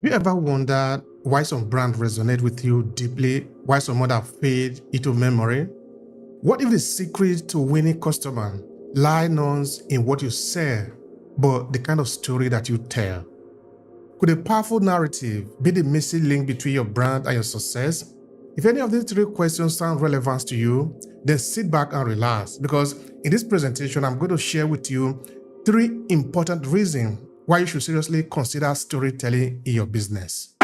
You ever wondered why some brands resonate with you deeply, while some others fade into memory? What if the secret to winning customer lies not in what you sell, but the kind of story that you tell? Could a powerful narrative be the missing link between your brand and your success? If any of these three questions sound relevant to you, then sit back and relax, because in this presentation, I'm going to share with you three important reasons why you should seriously consider storytelling in your business.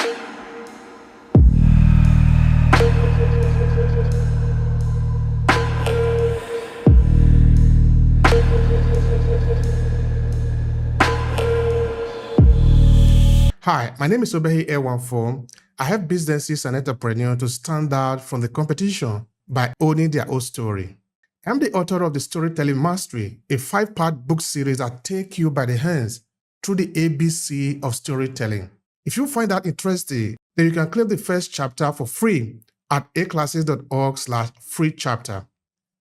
Hi, my name is Obehi Ewanfoh. I help businesses and entrepreneurs to stand out from the competition by owning their own story. I'm the author of the Storytelling Mastery, a 5-part book series that take you by the hands through the ABC of storytelling. If you find that interesting, then you can claim the first chapter for free at aclasses.org/free chapter.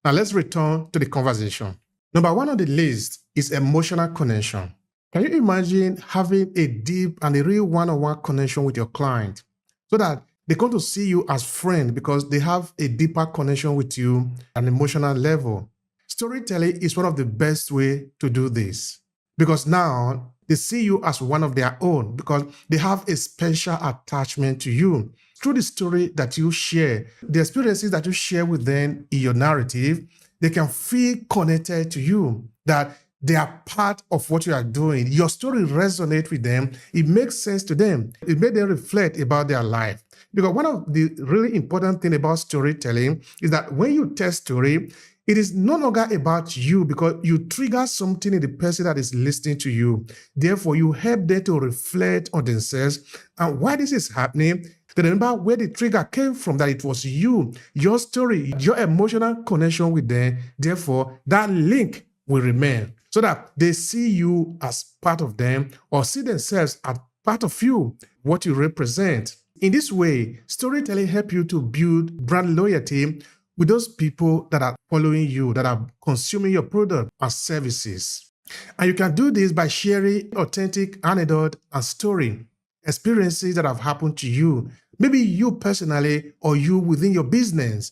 Now let's return to the conversation. Number one on the list is emotional connection. Can you imagine having a deep and a real one-on-one connection with your client so that they come to see you as friend because they have a deeper connection with you at an emotional level? Storytelling is one of the best ways to do this because now they see you as one of their own because they have a special attachment to you. Through the story that you share, the experiences that you share with them in your narrative, they can feel connected to you, that they are part of what you are doing. Your story resonates with them. It makes sense to them. It makes them reflect about their life. Because one of the really important things about storytelling is that when you tell story, it is no longer about you because you trigger something in the person that is listening to you. Therefore, you help them to reflect on themselves. And why this is happening, they remember where the trigger came from, that it was you, your story, your emotional connection with them. Therefore, that link will remain, so that they see you as part of them or see themselves as part of you, what you represent. In this way, storytelling helps you to build brand loyalty with those people that are following you, that are consuming your product and services. And you can do this by sharing authentic anecdote and story, experiences that have happened to you, maybe you personally or you within your business.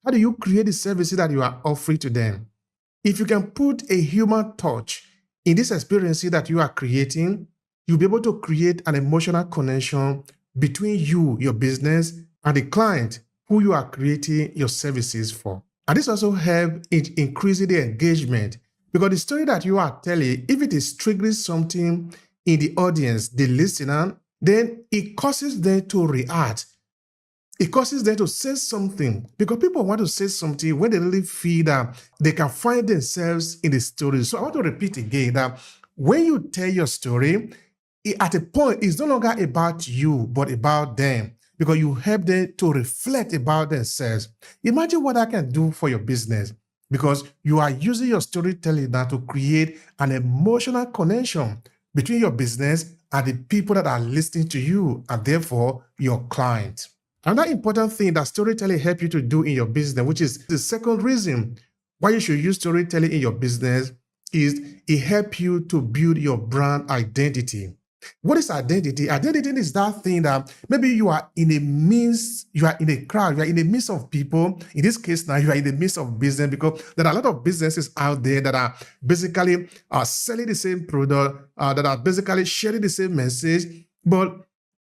How do you create the services that you are offering to them? If you can put a human touch in this experience that you are creating, you'll be able to create an emotional connection between you, your business, and the client who you are creating your services for. And this also helps in increasing the engagement, because the story that you are telling, if it is triggering something in the audience, the listener, then it causes them to react. It causes them to say something, because people want to say something when they really feel that they can find themselves in the story. So I want to repeat again that when you tell your story, at a point, it's no longer about you, but about them, because you help them to reflect about themselves. Imagine what I can do for your business, because you are using your storytelling now to create an emotional connection between your business and the people that are listening to you, and therefore your client. Another important thing that storytelling helps you to do in your business, which is the second reason why you should use storytelling in your business, is it helps you to build your brand identity. What is identity? Identity is that thing that maybe you are in a midst, you are in a crowd, you are in the midst of people. In this case now, you are in the midst of business, because there are a lot of businesses out there that are basically selling the same product, that are basically sharing the same message. But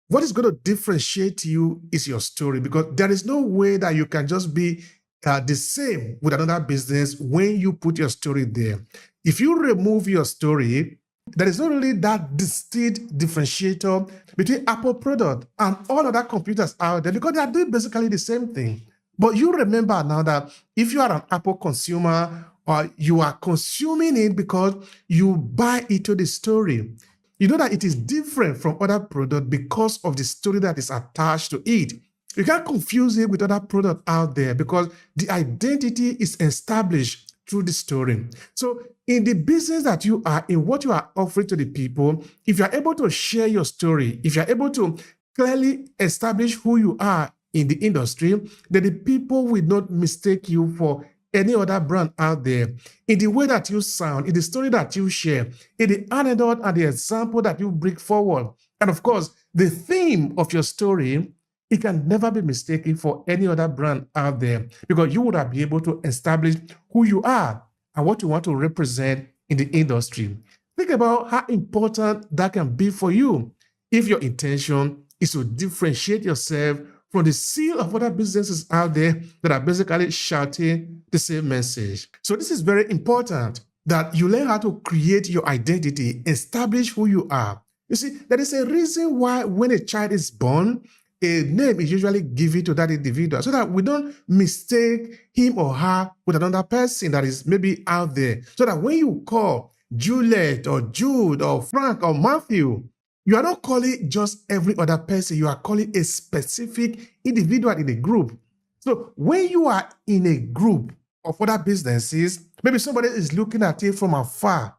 what is going to differentiate you is your story, because there is no way that you can just be the same with another business when you put your story there. If you remove your story, there is not really that distinct differentiator between Apple product and all other computers out there, because they are doing basically the same thing. But you remember now that if you are an Apple consumer, or you are consuming it because you buy into the story, you know that it is different from other products because of the story that is attached to it. You can't confuse it with other products out there because the identity is established through the story. So in the business that you are in, what you are offering to the people, if you are able to share your story, if you are able to clearly establish who you are in the industry, then the people will not mistake you for any other brand out there, in the way that you sound, in the story that you share, in the anecdote and the example that you bring forward. And of course, the theme of your story, it can never be mistaken for any other brand out there, because you would have been able to establish who you are and what you want to represent in the industry. Think about how important that can be for you if your intention is to differentiate yourself from the sea of other businesses out there that are basically shouting the same message. So this is very important, that you learn how to create your identity, establish who you are. You see, there is a reason why when a child is born, a name is usually given to that individual so that we don't mistake him or her with another person that is maybe out there. So that when you call Juliet or Jude or Frank or Matthew, you are not calling just every other person. You are calling a specific individual in a group. So when you are in a group of other businesses, maybe somebody is looking at you from afar.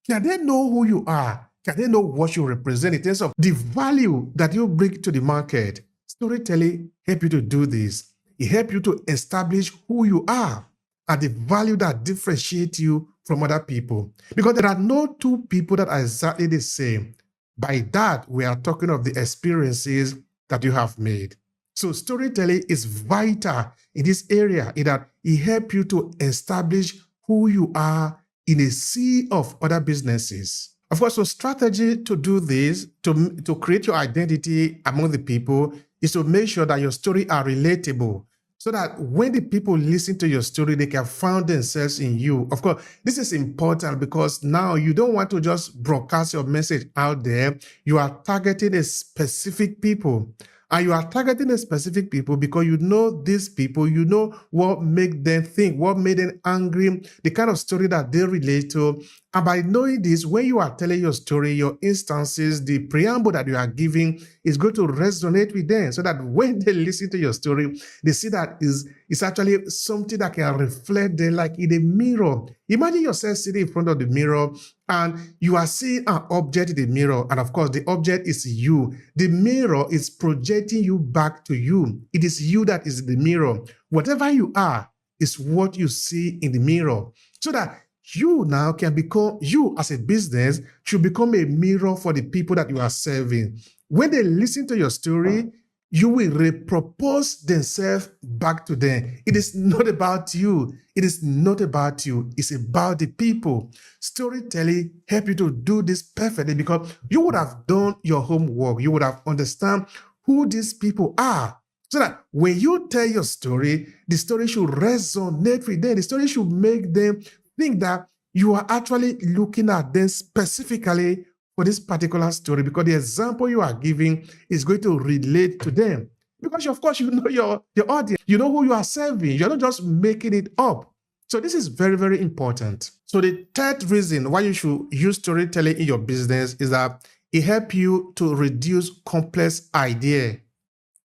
Can they know who you are? Can they know what you represent in terms of the value that you bring to the market? Storytelling helps you to do this. It helps you to establish who you are and the value that differentiates you from other people. Because there are no two people that are exactly the same. By that, we are talking of the experiences that you have made. So storytelling is vital in this area, in that it helps you to establish who you are in a sea of other businesses. Of course, so strategy to do this, to create your identity among the people, is to make sure that your story are relatable, so that when the people listen to your story, they can find themselves in you. Of course, this is important because now you don't want to just broadcast your message out there. You are targeting a specific people. And you are targeting a specific people because you know these people, you know what make them think, what made them angry, the kind of story that they relate to. And by knowing this, when you are telling your story, your instances, the preamble that you are giving is going to resonate with them, so that when they listen to your story, they see that it's actually something that can reflect them like in a mirror. Imagine yourself sitting in front of the mirror and you are seeing an object in the mirror. And of course, the object is you. The mirror is projecting you back to you. It is you that is the mirror. Whatever you are is what you see in the mirror. So that you now can become, you as a business should become a mirror for the people that you are serving. When they listen to your story, you will repropose themselves back to them. It is not about you. It is not about you. It's about the people. Storytelling helps you to do this perfectly because you would have done your homework. You would have understand who these people are. So that when you tell your story, the story should resonate with them. The story should make them think that you are actually looking at them specifically for this particular story, because the example you are giving is going to relate to them. Because of course you know your audience, you know who you are serving, you're not just making it up. So this is very, very important. So the third reason why you should use storytelling in your business is that it helps you to reduce complex ideas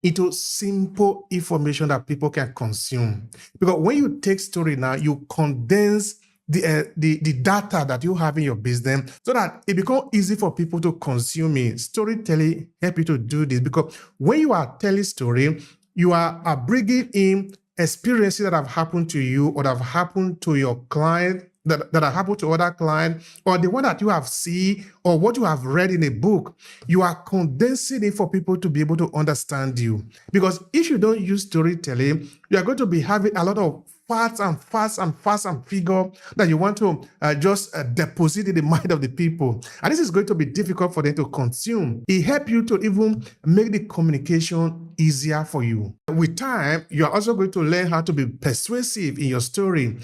into simple information that people can consume. Because when you take story now, you condense the data that you have in your business so that it becomes easy for people to consume it. Storytelling helps you to do this because when you are telling story, you are bringing in experiences that have happened to you or that have happened to your client, that have happened to other clients, or the one that you have seen or what you have read in a book. You are condensing it for people to be able to understand you. Because if you don't use storytelling, you are going to be having a lot of facts and figure that you want to just deposit in the mind of the people. And this is going to be difficult for them to consume. It helps you to even make the communication easier for you. With time, you are also going to learn how to be persuasive in your story.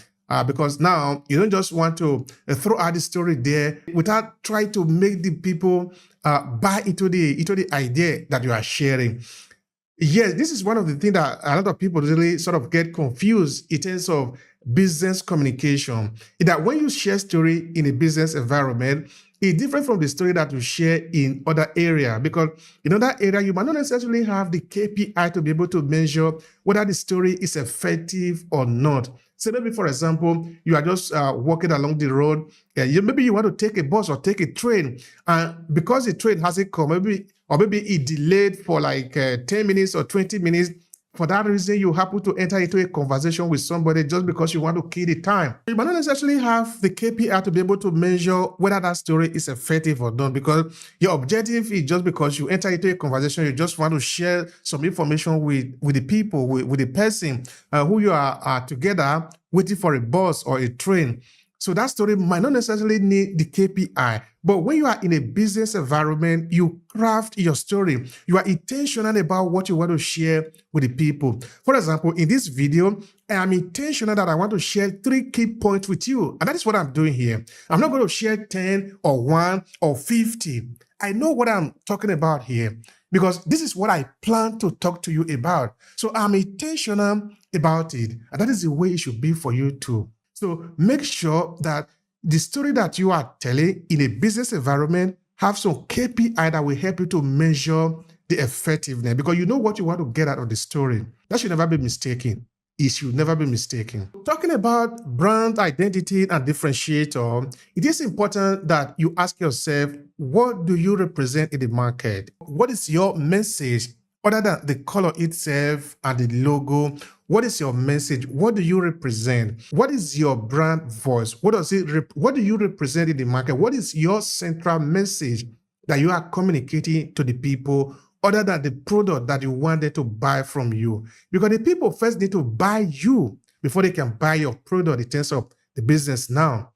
Because now you don't just want to throw out the story there without trying to make the people buy into the idea that you are sharing. Yes, this is one of the things that a lot of people really sort of get confused in terms of business communication. Is that when you share story in a business environment, it's different from the story that you share in other area, because in other area, you might not necessarily have the KPI to be able to measure whether the story is effective or not. So maybe, for example, you are just walking along the road, maybe you want to take a bus or take a train, and because the train hasn't come, maybe it delayed for like 10 minutes or 20 minutes, For that reason, you happen to enter into a conversation with somebody just because you want to kill the time. You might not necessarily have the KPI to be able to measure whether that story is effective or not, because your objective is just because you enter into a conversation, you just want to share some information with the people, with the person who you are together waiting for a bus or a train. So that story might not necessarily need the KPI, but when you are in a business environment, you craft your story. You are intentional about what you want to share with the people. For example, in this video, I am intentional that I want to share 3 key points with you. And that is what I'm doing here. I'm not going to share 10 or 1 or 50. I know what I'm talking about here because this is what I plan to talk to you about. So I'm intentional about it. And that is the way it should be for you too. So make sure that the story that you are telling in a business environment have some KPI that will help you to measure the effectiveness, because you know what you want to get out of the story. That should never be mistaken. It should never be mistaken. Talking about brand identity and differentiator, it is important that you ask yourself, what do you represent in the market? What is your message other than the color itself and the logo? What is your message? What do you represent? What is your brand voice? What do you represent in the market? What is your central message that you are communicating to the people other than the product that you want them to buy from you? Because the people first need to buy you before they can buy your product in terms of the business now.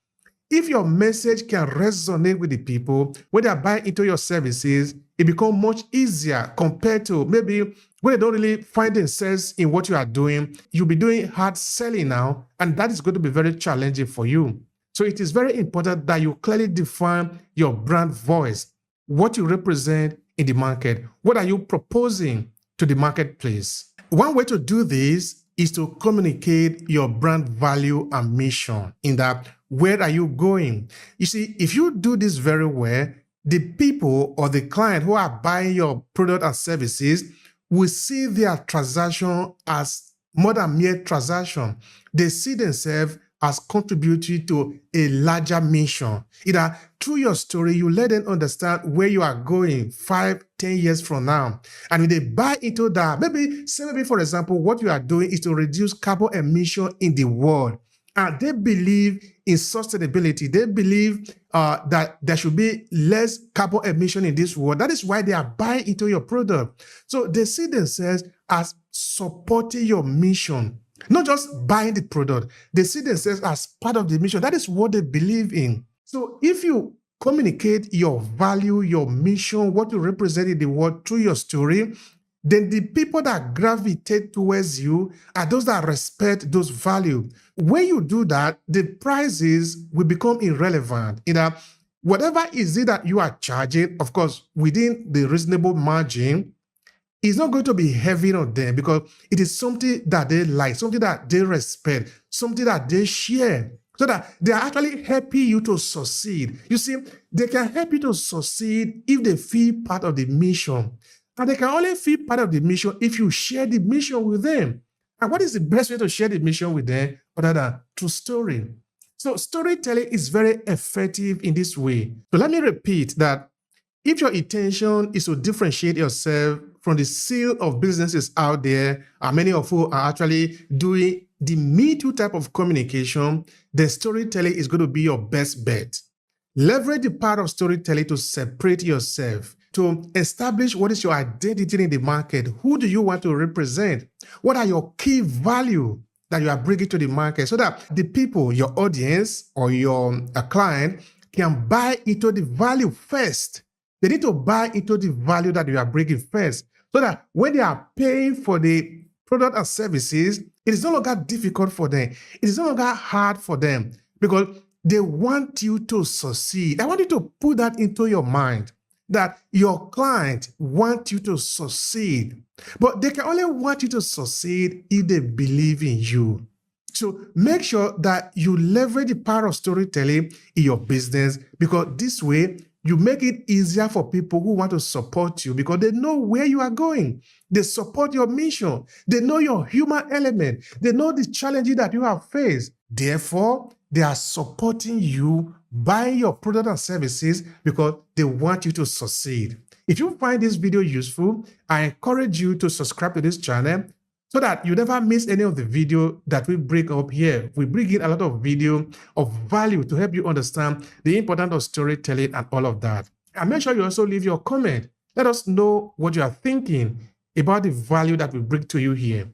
If your message can resonate with the people when they are buying into your services, it becomes much easier compared to maybe when they don't really find themselves in what you are doing. You'll be doing hard selling now, and that is going to be very challenging for you. So it is very important that you clearly define your brand voice, what you represent in the market. What are you proposing to the marketplace? One way to do this is to communicate your brand value and mission, in that where are you going? You see, if you do this very well, the people or the client who are buying your product and services will see their transaction as more than mere transaction. They see themselves as contributing to a larger mission. Either through your story, you let them understand where you are going 5, 10 years from now. And when they buy into that, maybe for example, what you are doing is to reduce carbon emission in the world. And they believe in sustainability. They believe that there should be less carbon emission in this world. That is why they are buying into your product. So they see themselves as supporting your mission, not just buying the product. They see themselves as part of the mission. That is what they believe in. So if you communicate your value, your mission, what you represent in the world through your story, then the people that gravitate towards you are those that respect those values. When you do that, the prices will become irrelevant. Whatever is it that you are charging, of course, within the reasonable margin, it's not going to be heavy on them, because it is something that they like, something that they respect, something that they share, so that they are actually helping you to succeed. You see, they can help you to succeed if they feel part of the mission. And they can only feel part of the mission if you share the mission with them. And what is the best way to share the mission with them other than through story? So storytelling is very effective in this way. So let me repeat that if your intention is to differentiate yourself from the sea of businesses out there, and many of who are actually doing the Me Too type of communication, then storytelling is going to be your best bet. Leverage the power of storytelling to separate yourself, to establish what is your identity in the market. Who do you want to represent? What are your key values that you are bringing to the market, so that the people, your audience or your client, can buy into the value first. They need to buy into the value that you are bringing first, so that when they are paying for the product and services, it is no longer difficult for them. It is no longer hard for them, because they want you to succeed. I want you to put that into your mind, that your client wants you to succeed, but they can only want you to succeed if they believe in you. So make sure that you leverage the power of storytelling in your business, because this way you make it easier for people who want to support you, because they know where you are going. They support your mission. They know your human element. They know the challenges that you have faced. Therefore, they are supporting you, buying your product and services, because they want you to succeed. If you find this video useful, I encourage you to subscribe to this channel, so that you never miss any of the video that we bring up here. We bring in a lot of video of value to help you understand the importance of storytelling and all of that. And make sure you also leave your comment. Let us know what you are thinking about the value that we bring to you here.